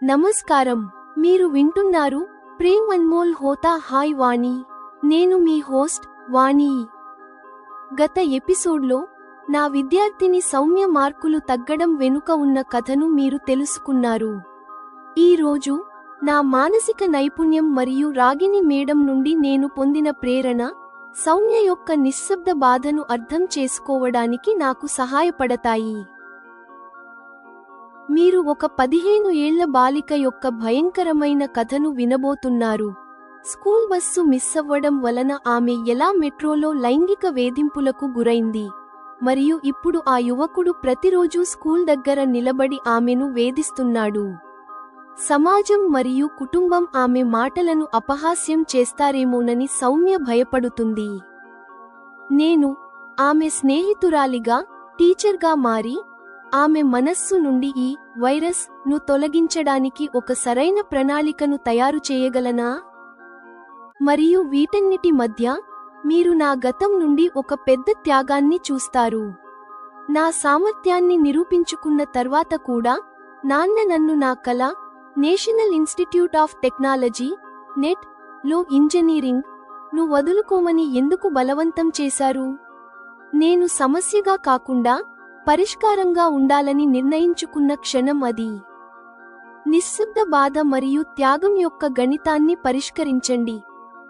నమస్కారం. మీరు వింటున్నారు ప్రేమ్ అన్మోల్ హోతా హాయ్ వాణి. నేను మీ హోస్ట్ వాణి. గత ఎపిసోడ్లో నా విద్యార్థిని సౌమ్య మార్కులు తగ్గడం వెనుక ఉన్న కథను మీరు తెలుసుకున్నారు. ఈ రోజు నా మానసిక నైపుణ్యం మరియు రాగిణి మేడం నుండి నేను పొందిన ప్రేరణ సౌమ్య యొక్క నిశ్శబ్ద బాధను అర్థం చేసుకోవడానికి నాకు సహాయపడతాయి. మీరు ఒక 15 ఏళ్ల బాలిక యొక్క భయంకరమైన కథను వినబోతున్నారు. స్కూల్ బస్సు మిస్ అవ్వడం వలన ఆమె ఎలా మెట్రోలో లైంగిక వేధింపులకు గురైంది, మరియు ఇప్పుడు ఆ యువకుడు ప్రతిరోజూ స్కూల్ దగ్గర నిలబడి ఆమెను వేధిస్తున్నాడు. సమాజం మరియు కుటుంబం ఆమె మాటలను అపహాస్యం చేస్తారేమోనని సౌమ్య భయపడుతుంది. నేను ఆమె స్నేహితురాలిగా, టీచర్గా మారి ఆమె మనస్సు నుండి ఈ వైరస్ ను తొలగించడానికి ఒక సరైన ప్రణాళికను తయారు చేయగలనా? మరియు వీటన్నిటి మధ్య మీరు నా గతం నుండి ఒక పెద్ద త్యాగాన్ని చూస్తారు. నా సామర్థ్యాన్ని నిరూపించుకున్న తర్వాత కూడా నాన్న నన్ను నా కళ, national institute of technology net లో ఇంజనీరింగ్ ను వదులుకోమని ఎందుకు బలవంతం చేశారు? నేను సమస్యగా కాకుండా పరిష్కారంగా ఉండాలని నిర్ణయించుకున్న క్షణం అది. నిశ్శబ్ద బాధ మరియు త్యాగం యొక్క గణితాన్ని పరిష్కరించండి.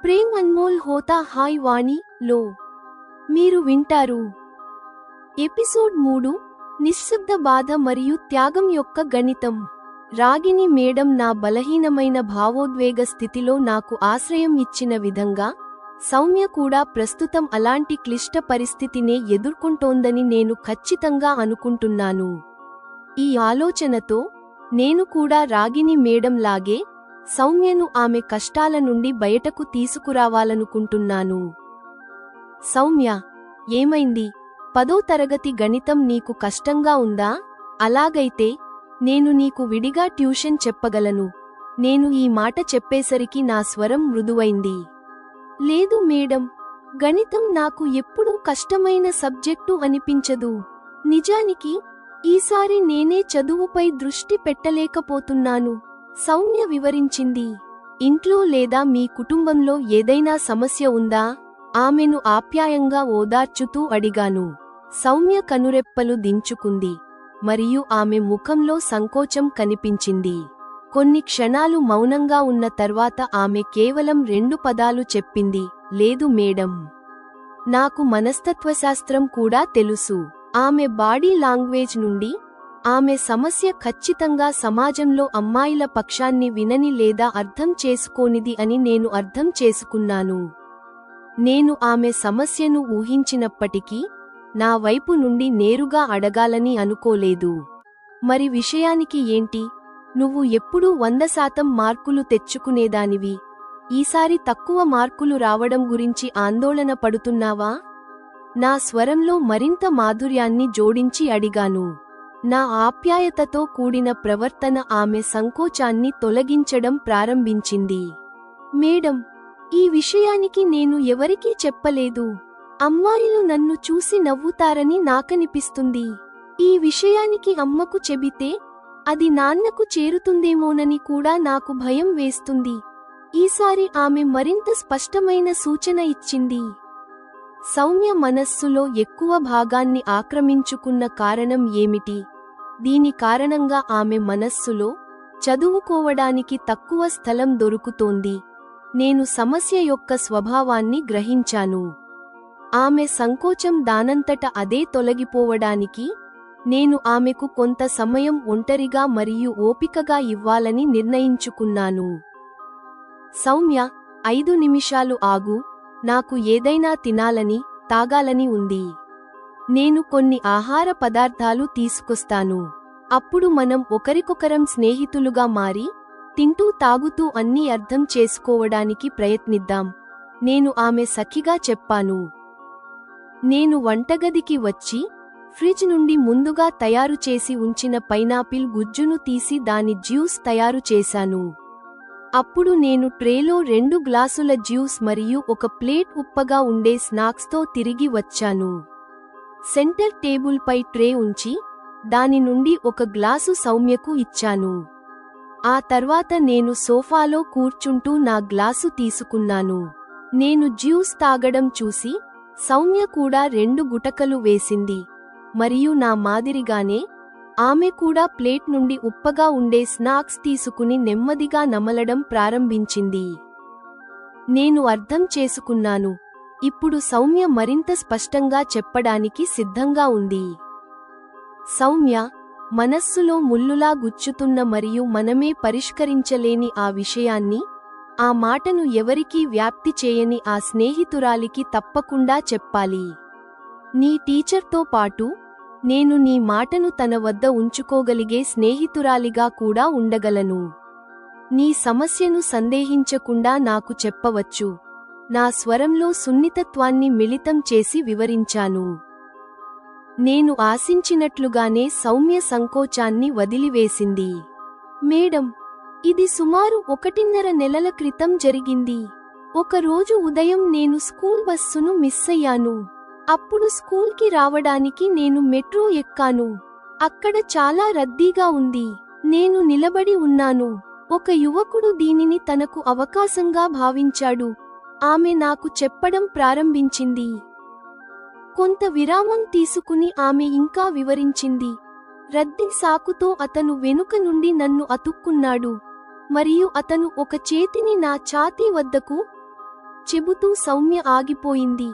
ప్రేమ్ అన్మోల్ హోతా హాయ్ వాణి లో మీరు వింటారు. ఎపిసోడ్ 3 నిశ్శబ్ద బాధ మరియు త్యాగం యొక్క గణితం. రాగిణి మేడం నా బలహీనమైన భావోద్వేగ స్థితిలో నాకు ఆశ్రయం ఇచ్చిన విధంగా సౌమ్య కూడా ప్రస్తుతం అలాంటి క్లిష్ట పరిస్థితినే ఎదుర్కొంటోందని నేను ఖచ్చితంగా అనుకుంటున్నాను. ఈ ఆలోచనతో నేను కూడా రాగిణి మేడం లాగే సౌమ్యను ఆమె కష్టాల నుండి బయటకు తీసుకురావాలనుకుంటున్నాను. సౌమ్య, ఏమైంది? 10వ తరగతి గణితం నీకు కష్టంగా ఉందా? అలాగైతే నేను నీకు విడిగా ట్యూషన్ చెప్పగలను. నేను ఈ మాట చెప్పేసరికి నా స్వరం మృదువైంది. లేదు మేడం, గణితం నాకు ఎప్పుడూ కష్టమైన సబ్జెక్టు అనిపించదు. నిజానికి ఈసారి నేనే చదువుపై దృష్టి పెట్టలేకపోతున్నాను, సౌమ్య వివరించింది. ఇంట్లో లేదా మీ కుటుంబంలో ఏదైనా సమస్య ఉందా? ఆమెను ఆప్యాయంగా ఓదార్చుతూ అడిగాను. సౌమ్య కనురెప్పలు దించుకుంది మరియు ఆమె ముఖంలో సంకోచం కనిపించింది. కొన్ని క్షణాలు మౌనంగా ఉన్న తర్వాత ఆమె కేవలం 2 పదాలు చెప్పింది, లేదు మేడం. నాకు మనస్తత్వశాస్త్రం కూడా తెలుసు. ఆమె బాడీ లాంగ్వేజ్ నుండి ఆమె సమస్య ఖచ్చితంగా సమాజంలో అమ్మాయిల పక్షాన్ని వినని లేదా అర్థం చేసుకోనిది అని నేను అర్థం చేసుకున్నాను. నేను ఆమె సమస్యను ఊహించినప్పటికీ నా వైపు నుండి నేరుగా అడగాలని అనుకోలేదు. మరి విషయానికి ఏంటి? నువ్వు ఎప్పుడూ 100% మార్కులు తెచ్చుకునేదానివి. ఈసారి తక్కువ మార్కులు రావడం గురించి ఆందోళన పడుతున్నావా? నా స్వరంలో మరింత మాధుర్యాన్ని జోడించి అడిగాను. నా ఆప్యాయతతో కూడిన ప్రవర్తన ఆమె సంకోచాన్ని తొలగించడం ప్రారంభించింది. మేడం, ఈ విషయానికి నేను ఎవరికీ చెప్పలేదు. అమ్మాయిలు నన్ను చూసి నవ్వుతారని నాకనిపిస్తుంది. ఈ విషయానికి అమ్మకు చెబితే అది నాన్నకు చేరుతుందేమోనని కూడా నాకు భయం వేస్తుంది. ఈసారి ఆమె మరింత స్పష్టమైన సూచన ఇచ్చింది. సౌమ్య మనస్సులో ఎక్కువ భాగాన్ని ఆక్రమించుకున్న కారణం ఏమిటి? దీని కారణంగా ఆమె మనస్సులో చదువుకోవడానికి తక్కువ స్థలం దొరుకుతోంది. నేను సమస్య యొక్క స్వభావాన్ని గ్రహించాను. ఆమె సంకోచం దానంతట అదే తొలగిపోవడానికి నేను ఆమెకు కొంత సమయం ఒంటరిగా మరియు ఓపికగా ఇవ్వాలని నిర్ణయించుకున్నాను. సౌమ్య, 5 నిమిషాలు ఆగు. నాకు ఏదైనా తినాలని, తాగాలని ఉంది. నేను కొన్ని ఆహార పదార్థాలు తీసుకొస్తాను. అప్పుడు మనం ఒకరికొకరం స్నేహితులుగా మారి తింటూ తాగుతూ అన్నీ అర్థం చేసుకోవడానికి ప్రయత్నిద్దాం, నేను ఆమె సఖిగా చెప్పాను. నేను వంటగదికి వచ్చి ఫ్రిడ్జ్ నుండి ముందుగా తయారు చేసి ఉంచిన పైనాపిల్ గుజ్జును తీసి దాని జ్యూస్ తయారు చేశాను. అప్పుడు నేను ట్రేలో 2 గ్లాసుల జ్యూస్ మరియు ఒక ప్లేట్ ఉప్పగా ఉండే స్నాక్స్తో తిరిగి వచ్చాను. సెంటర్ టేబుల్పై ట్రే ఉంచి దాని నుండి ఒక గ్లాసు సౌమ్యకు ఇచ్చాను. ఆ తర్వాత నేను సోఫాలో కూర్చుంటూ నా గ్లాసు తీసుకున్నాను. నేను జ్యూస్ తాగడం చూసి సౌమ్య కూడా 2 గుటకలు వేసింది. మరియు నా మాదిరిగానే ఆమె కూడా ప్లేట్ నుండి ఉప్పగా ఉండే స్నాక్స్ తీసుకుని నెమ్మదిగా నమలడం ప్రారంభించింది. నేను అర్థం చేసుకున్నాను. ఇప్పుడు సౌమ్య మరింత స్పష్టంగా చెప్పడానికి సిద్ధంగా ఉంది. సౌమ్య, మనస్సులో ముల్లులా గుచ్చుతున్న మరియు మనమే పరిష్కరించలేని ఆ విషయాన్ని, ఆ మాటను ఎవరికీ వ్యాప్తి చేయని ఆ స్నేహితురాలికి తప్పకుండా చెప్పాలి. నీ టీచర్తో పాటు నేను నీ మాటను తన వద్ద ఉంచుకోగలిగే స్నేహితురాలిగా కూడా ఉండగలను. నీ సమస్యను సందేహించకుండా నాకు చెప్పవచ్చు. నా స్వరంలో సున్నితత్వాన్ని మిళితం చేసి వివరించాను. నేను ఆశించినట్లుగానే సౌమ్య సంకోచాన్ని వదిలివేసింది. మేడం, ఇది సుమారు 1.5 నెలల క్రితం జరిగింది. ఒకరోజు ఉదయం నేను స్కూల్ బస్సును మిస్సయ్యాను. అప్పుడు స్కూల్కి రావడానికి నేను మెట్రో ఎక్కాను. అక్కడ చాలా రద్దీగా ఉంది. నేను నిలబడి ఉన్నాను. ఒక యువకుడు దీనిని తనకు అవకాశంగా భావించాడు. ఆమె నాకు చెప్పడం ప్రారంభించింది. కొంత విరామం తీసుకుని ఆమె ఇంకా వివరించింది. రద్దీ సాకుతో అతను వెనుక నుండి నన్ను అతుక్కున్నాడు. మరియు అతను ఒక చేతిని నా ఛాతీ వద్దకు చెబుతూ సౌమ్య ఆగిపోయింది.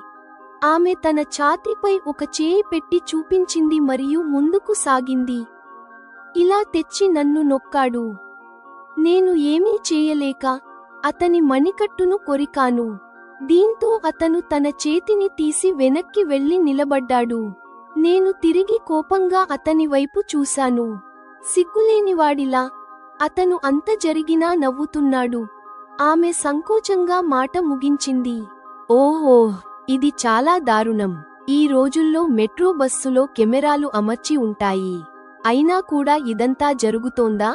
ఆమె తన ఛాతీపై ఒక చేయి పెట్టి చూపించింది మరియు ముందుకు సాగింది. ఇలా తెచ్చి నన్ను నొక్కాడు. నేను ఏమీ చేయలేక అతని మణికట్టును కొరికాను. దీంతో అతను తన చేతిని తీసి వెనక్కి వెళ్లి నిలబడ్డాడు. నేను తిరిగి కోపంగా అతని వైపు చూశాను. సిగ్గులేనివాడిలా అతను అంత జరిగినా నవ్వుతున్నాడు. ఆమె సంకోచంగా మాట ముగించింది. ఓహో, ఇది చాలా దారుణం. ఈ రోజుల్లో మెట్రో బస్సులో కెమెరాలు అమర్చి ఉంటాయి. అయినా కూడా ఇదంతా జరుగుతోందా?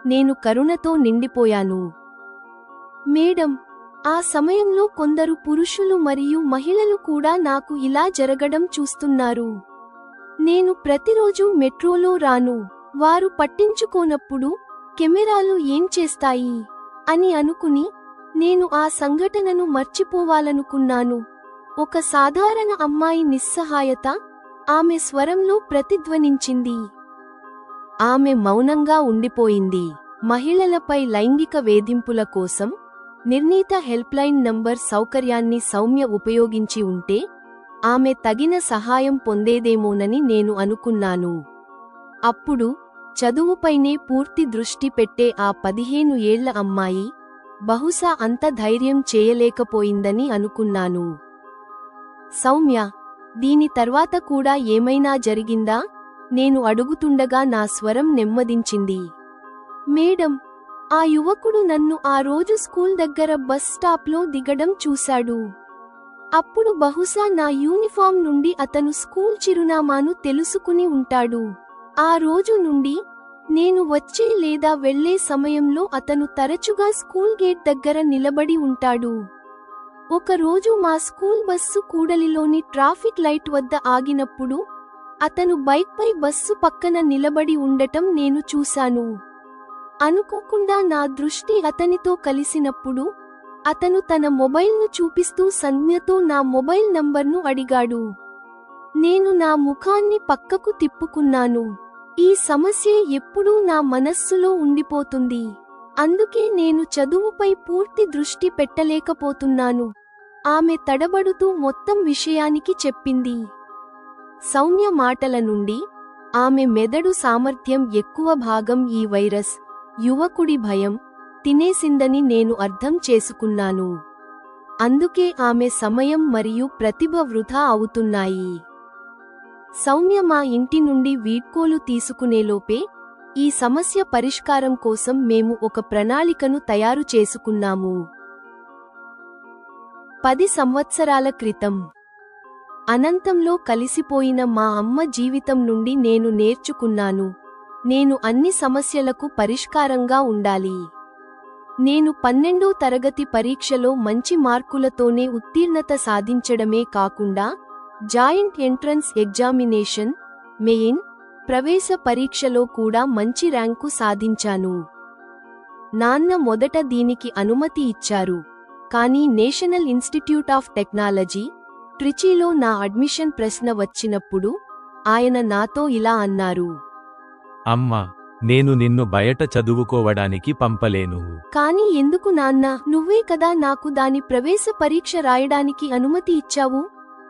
నేను కరుణతో నిండిపోయాను. మేడం, ఆ సమయంలో కొందరు పురుషులు మరియు మహిళలు కూడా నాకు ఇలా జరగడం చూస్తున్నారు. నేను ప్రతిరోజు మెట్రోలో రాను. వారు పట్టించుకోనప్పుడు కెమెరాలు ఏం చేస్తాయి అని అనుకుని నేను ఆ సంఘటనను మర్చిపోవాలనుకున్నాను. ఒక సాధారణ అమ్మాయి నిస్సహాయత ఆమె స్వరంలో ప్రతిధ్వనించింది. ఆమె మౌనంగా ఉండిపోయింది. మహిళలపై లైంగిక వేధింపుల కోసం నిర్ణీత హెల్ప్లైన్ నంబర్ సౌకర్యాన్ని సౌమ్య ఉపయోగించి ఉంటే ఆమె తగిన సహాయం పొందేదేమోనని నేను అనుకున్నాను. అప్పుడు చదువుపైనే పూర్తి దృష్టి పెట్టే ఆ 15 ఏళ్ల అమ్మాయి బహుశా అంత ధైర్యం చేయలేకపోయిందని అనుకున్నాను. సౌమ్య, దీని తర్వాత కూడా ఏమైనా జరిగిందా? నేను అడుగుతుండగా నా స్వరం నెమ్మదించింది. మేడం, ఆ యువకుడు నన్ను ఆ రోజు స్కూల్ దగ్గర బస్ స్టాప్లో దిగడం చూశాడు. అప్పుడు బహుశా నా యూనిఫామ్ నుండి అతను స్కూల్ చిరునామాను తెలుసుకుని ఉంటాడు. ఆ రోజు నుండి నేను వచ్చే లేదా వెళ్లే సమయంలో అతను తరచుగా స్కూల్ గేట్ దగ్గర నిలబడి ఉంటాడు. ఒకరోజు మా స్కూల్ బస్సు కూడలిలోని ట్రాఫిక్ లైట్ వద్ద ఆగినప్పుడు అతను బైక్పై బస్సు పక్కన నిలబడి ఉండటం నేను చూశాను. అనుకోకుండా నా దృష్టి అతనితో కలిసినప్పుడు అతను తన మొబైల్ను చూపిస్తూ సంజ్ఞతో నా మొబైల్ నంబర్ను అడిగాడు. నేను నా ముఖాన్ని పక్కకు తిప్పుకున్నాను. ఈ సమస్య ఎప్పుడూ నా మనస్సులో ఉండిపోతుంది. అందుకే నేను చదువుపై పూర్తి దృష్టి పెట్టలేకపోతున్నాను. ఆమె తడబడుతూ మొత్తం విషయానికి చెప్పింది. సౌమ్య మాటల నుండి ఆమె మెదడు సామర్థ్యం ఎక్కువ భాగం ఈ వైరస్, యువకుడి భయం తినేసిందని నేను అర్థం చేసుకున్నాను. అందుకే ఆమె సమయం మరియు ప్రతిభ వృధా అవుతున్నాయి. సౌమ్య మా ఇంటి నుండి వీడ్కోలు తీసుకునేలోపే ఈ సమస్య పరిష్కారం కోసం మేము ఒక ప్రణాళికను తయారు చేసుకున్నాము. 10 సంవత్సరాల క్రితం అనంతంలో కలిసిపోయిన మా అమ్మ జీవితం నుండి నేను నేర్చుకున్నాను. నేను అన్ని సమస్యలకు పరిష్కారంగా ఉండాలి. నేను 12వ తరగతి పరీక్షలో మంచి మార్కులతోనే ఉత్తీర్ణత సాధించడమే కాకుండా జాయింట్ ఎంట్రన్స్ ఎగ్జామినేషన్, మెయిన్, ప్రవేశ పరీక్షలో కూడా మంచి ర్యాంకు సాధించాను. నాన్న మొదట దీనికి అనుమతి ఇచ్చారు, కానీ నేషనల్ ఇన్స్టిట్యూట్ ఆఫ్ టెక్నాలజీ, ట్రిచీలో నా అడ్మిషన్ ప్రశ్న వచ్చినప్పుడు ఆయన నాతో ఇలా అన్నారు. అమ్మా, నేను నిన్ను బయట చదువుకోవడానికి పంపలేను. కానీ ఎందుకు నాన్నా? నువ్వే కదా నాకు దాని ప్రవేశ పరీక్ష రాయడానికి అనుమతి ఇచ్చావు.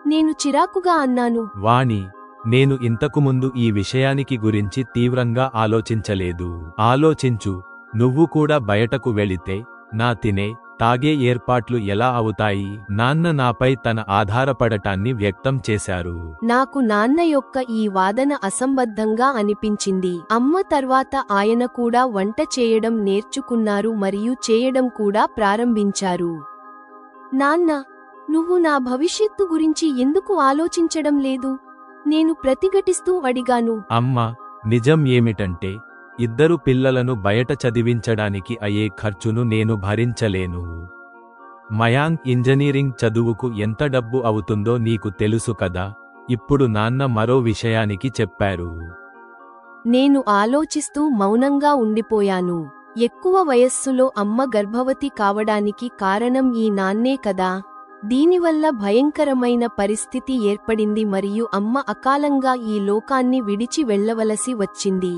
నేను చిరాకుగా అన్నాను. వాణి, నేను ఇంతకుముందు ఈ విషయానికి గురించి తీవ్రంగా ఆలోచించలేదు. ఆలోచించు, నువ్వు కూడా బయటకు వెళితే నా తినే తాగే ఏర్పాట్లు ఎలా అవుతాయి? నాన్న నాపై తన ఆధారపడటాన్ని వ్యక్తం చేశారు. నాకు నాన్న యొక్క ఈ వాదన అసంబద్ధంగా అనిపించింది. అమ్మ తర్వాత ఆయన కూడా వంట చేయడం నేర్చుకున్నారు మరియు చేయడం కూడా ప్రారంభించారు. నాన్న, నువ్వు నా భవిష్యత్తు గురించి ఎందుకు ఆలోచించడం లేదు? నేను ప్రతిఘటిస్తూ అడిగాను. అమ్మా, నిజం ఏమిటంటే ఇద్దరు పిల్లలను బయట చదివించడానికి అయ్యే ఖర్చును నేను భరించలేను. మయాంక్ ఇంజనీరింగ్ చదువుకు ఎంత డబ్బు అవుతుందో నీకు తెలుసు కదా. ఇప్పుడు నాన్న మరో విషయానికి చెప్పారు. నేను ఆలోచిస్తూ మౌనంగా ఉండిపోయాను. ఎక్కువ వయస్సులో అమ్మ గర్భవతి కావడానికి కారణం ఈ నాన్నే కదా. దీనివల్ల భయంకరమైన పరిస్థితి ఏర్పడింది మరియు అమ్మ అకాలంగా ఈ లోకాన్ని విడిచి వెళ్లవలసి వచ్చింది.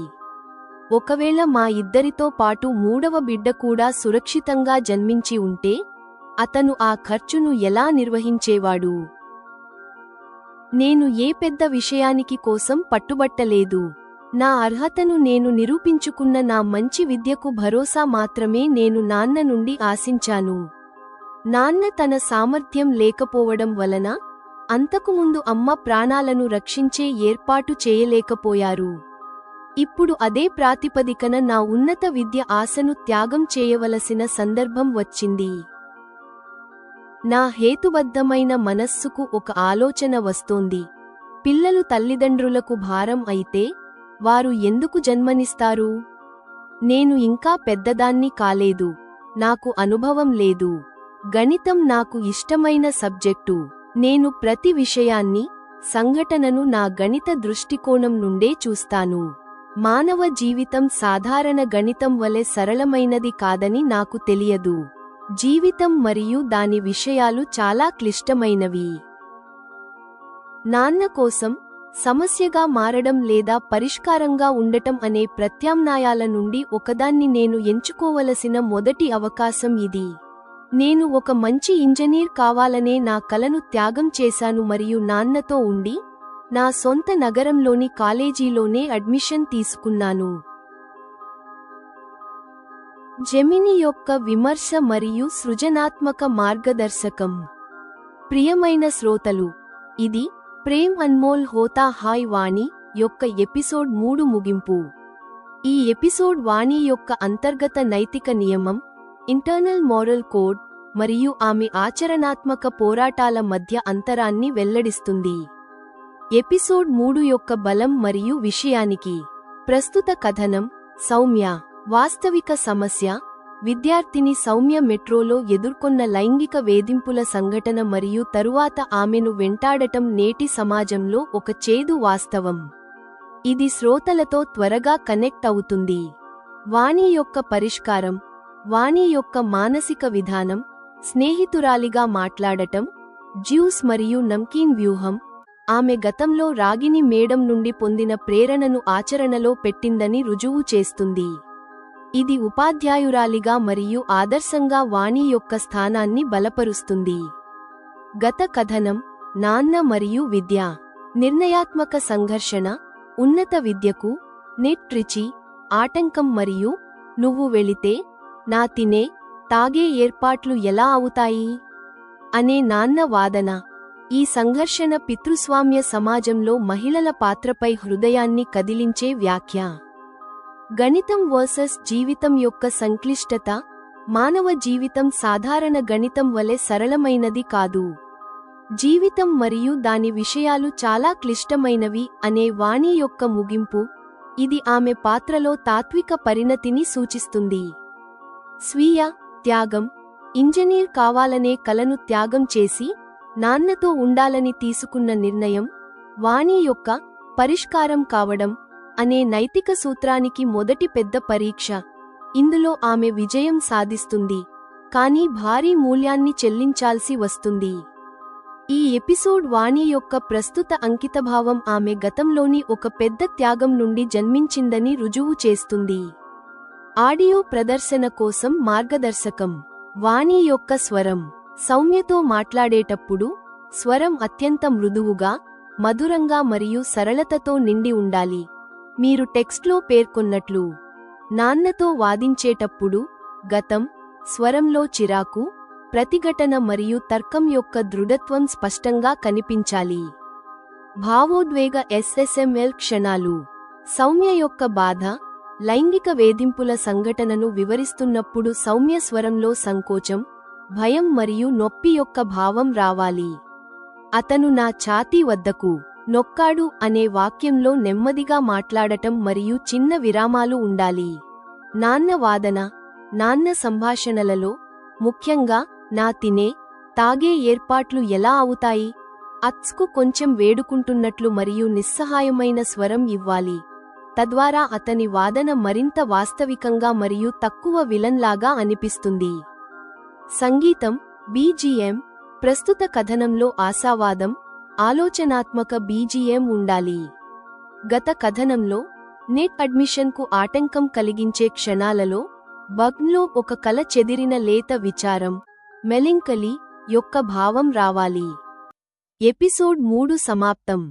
ఒకవేళ మా ఇద్దరితో పాటు మూడవ బిడ్డ కూడా సురక్షితంగా జన్మించి ఉంటే అతను ఆ ఖర్చును ఎలా నిర్వహించేవాడు? నేను ఏ పెద్ద విషయానికి కోసం పట్టుబట్టలేదు. నా అర్హతను నేను నిరూపించుకున్న నా మంచి విద్యకు భరోసా మాత్రమే నేను నాన్న నుండి ఆశించాను. నాన్న తన సామర్థ్యం లేకపోవడం వలన అంతకుముందు అమ్మ ప్రాణాలను రక్షించే ఏర్పాటు చేయలేకపోయారు. ఇప్పుడు అదే ప్రాతిపదికన నా ఉన్నత విద్య ఆశను త్యాగం చేయవలసిన సందర్భం వచ్చింది. నా హేతుబద్ధమైన మనస్సుకు ఒక ఆలోచన వస్తోంది. పిల్లలు తల్లిదండ్రులకు భారం అయితే వారు ఎందుకు జన్మనిస్తారు? నేను ఇంకా పెద్దదాన్ని కాలేదు. నాకు అనుభవం లేదు. గణితం నాకు ఇష్టమైన సబ్జెక్టు. నేను ప్రతి విషయాన్ని, సంఘటనను నా గణిత దృష్టికోణం నుండే చూస్తాను. మానవ జీవితం సాధారణ గణితం వలె సరళమైనది కాదని నాకు తెలియదు. జీవితం మరియు దాని విషయాలు చాలా క్లిష్టమైనవి. నాన్న కోసం సమస్యగా మారడం లేదా పరిష్కారంగా ఉండటం అనే ప్రత్యామ్నాయాల నుండి ఒకదాన్ని నేను ఎంచుకోవలసిన మొదటి అవకాశం ఇది. నేను ఒక మంచి ఇంజనీర్ కావాలనే నా కలను త్యాగం చేశాను మరియు నాన్నతో ఉండి నా సొంత నగరంలోని కాలేజీలోనే అడ్మిషన్ తీసుకున్నాను. జెమిని యొక్క విమర్శ మరియు సృజనాత్మక మార్గదర్శకం. ప్రియమైన శ్రోతలు, ఇది ప్రేమ్ అన్మోల్ హోతా హాయ్ వాణి యొక్క ఎపిసోడ్ 3 ముగింపు. ఈ ఎపిసోడ్ వాణి యొక్క అంతర్గత నైతిక నియమం, ఇంటర్నల్ మోరల్ కోడ్ మరియు ఆమె ఆచరణాత్మక పోరాటాల మధ్య అంతరాన్ని వెల్లడిస్తుంది. ఎపిసోడ్ 3 యొక్క బలం మరియు విషయానికి. ప్రస్తుత కథనం: సౌమ్య. వాస్తవిక సమస్య: విద్యార్థిని సౌమ్య మెట్రోలో ఎదుర్కొన్న లైంగిక వేధింపుల సంఘటన మరియు తరువాత ఆమెను వెంటాడటం నేటి సమాజంలో ఒక చేదు వాస్తవం. ఇది శ్రోతలతో త్వరగా కనెక్ట్ అవుతుంది. వాణి యొక్క పరిష్కారం: వాణి యొక్క మానసిక విధానం, స్నేహితురాలిగా మాట్లాడటం, జ్యూస్ మరియు నమ్కీన్ వ్యూహం, ఆమె గతంలో రాగిని మేడం నుండి పొందిన ప్రేరణను ఆచరణలో పెట్టిందని రుజువు చేస్తుంది. ఇది ఉపాధ్యాయురాలిగా మరియు ఆదర్శంగా వాణి యొక్క స్థానాన్ని బలపరుస్తుంది. గత కథనం: నాన్న మరియు విద్య. నిర్ణయాత్మక సంఘర్షణ: ఉన్నత విద్యకు నెట్ ట్రిచీ ఆటంకం మరియు నువ్వు వెళితే నా తినే తాగే ఏర్పాట్లు ఎలా అవుతాయి అనే నాన్న వాదన. ఈ సంఘర్షణ పితృస్వామ్య సమాజంలో మహిళల పాత్రపై హృదయాన్ని కదిలించే వ్యాఖ్య. గణితం వర్సెస్ జీవితం యొక్క సంక్లిష్టత: మానవ జీవితం సాధారణ గణితం వలె సరళమైనది కాదు. జీవితం మరియు దాని విషయాలు చాలా క్లిష్టమైనవి అనే వాణి యొక్క ముగింపు. ఇది ఆమె పాత్రలో తాత్విక పరిణతిని సూచిస్తుంది. స్వీయ త్యాగం: ఇంజనీర్ కావాలనే కలను త్యాగం చేసి నాన్నతో ఉండాలని తీసుకున్న నిర్ణయం వాణి యొక్క పరిష్కారం కావడం అనే నైతిక సూత్రానికి మొదటి పెద్ద పరీక్ష. ఇందులో ఆమె విజయం సాధిస్తుంది, కానీ భారీ మూల్యాన్ని చెల్లించాల్సి వస్తుంది. ఈ ఎపిసోడ్ వాణి యొక్క ప్రస్తుత అంకితభావం ఆమె గతంలోని ఒక పెద్ద త్యాగం నుండి జన్మించిందని రుజువు చేస్తుంది. ఆడియో ప్రదర్శన కోసం మార్గదర్శకం. వాణి యొక్క స్వరం. సౌమ్యతో మాట్లాడేటప్పుడు స్వరం అత్యంత మృదువుగా, మధురంగా మరియు సరళతతో నిండి ఉండాలి. మీరు టెక్స్ట్లో పేర్కొన్నట్లు. నాన్నతో వాదించేటప్పుడు గతం, స్వరంలో చిరాకు, ప్రతిఘటన మరియు తర్కం యొక్క దృఢత్వం స్పష్టంగా కనిపించాలి. భావోద్వేగ SSML క్షణాలు. సౌమ్య యొక్క బాధ, లైంగిక వేధింపుల సంఘటనను వివరిస్తున్నప్పుడు సౌమ్య స్వరంలో సంకోచం, భయం మరియు నొప్పి యొక్క భావం రావాలి. అతను నా ఛాతీ వద్దకు నొక్కాడు అనే వాక్యంలో నెమ్మదిగా మాట్లాడటం మరియు చిన్న విరామాలు ఉండాలి. నాన్న వాదన. నాన్న సంభాషణలలో, ముఖ్యంగా నా తినే, తాగే ఏర్పాట్లు ఎలా అవుతాయి, అత్స్కు కొంచెం వేడుకుంటున్నట్లు మరియు నిస్సహాయమైన స్వరం ఇవ్వాలి, తద్వారా అతని వాదన మరింత వాస్తవికంగా మరియు తక్కువ విలన్లాగా అనిపిస్తుంది. సంగీతం, BGM. ప్రస్తుత కథనంలో ఆశావాదం, ఆలోచనాత్మక BGM ఉండాలి. గత కథనంలో నెట్ అడ్మిషన్కు ఆటంకం కలిగించే క్షణాలలో బగ్లో ఒక కల చెదిరిన లేత విచారం, మెలింకలీ యొక్క భావం రావాలి. ఎపిసోడ్ 3 సమాప్తం.